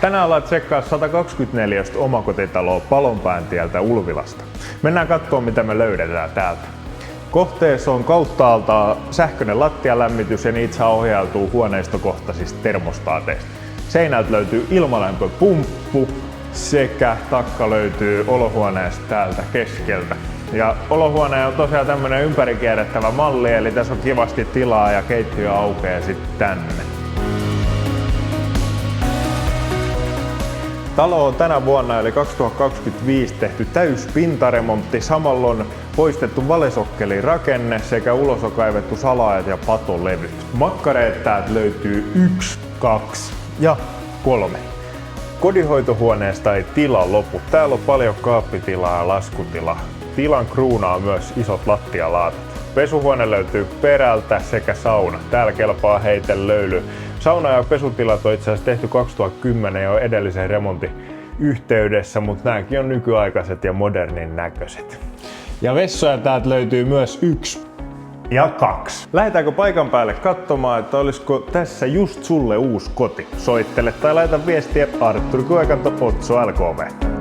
Tänään ollaan tsekkaa 124 omakotitaloa Palonpääntieltä Ulvilasta. Mennään katsomaan mitä me löydetään täältä. Kohteessa on kauttaaltaan sähköinen lattialämmitys ja niitä saa ohjautua huoneistokohtaisista termostaateista. Seinältä löytyy ilmalämpöpumppu sekä takka löytyy olohuoneesta täältä keskeltä. Ja olohuone on tosiaan tämmönen ympärikierrettävä malli, eli tässä on kivasti tilaa ja keittiö aukeaa sitten tänne. Talo on tänä vuonna eli 2025 tehty täyspintaremontti. Samalla on poistettu valesokkelin rakenne sekä ulos on kaivettu salaajat ja patolevyt. Makkareet täältä löytyy 1, 2 ja 3. Kodinhoitohuoneesta ei tila lopu. Täällä on paljon kaappitilaa ja laskutilaa. Tilan kruunaa myös isot lattialaatat. Pesuhuone löytyy perältä sekä sauna. Täällä kelpaa heitellä löyly. Sauna ja pesutilat on itse asiassa tehty 2010 jo edellisen remontin yhteydessä, mutta nämäkin on nykyaikaiset ja modernin näköiset. Ja vessoja täältä löytyy myös 1 ja 2. Lähdetäänkö paikan päälle katsomaan, että olisiko tässä just sulle uusi koti? Soittele tai laita viestiä Artturi Kuekanto Otso LKV.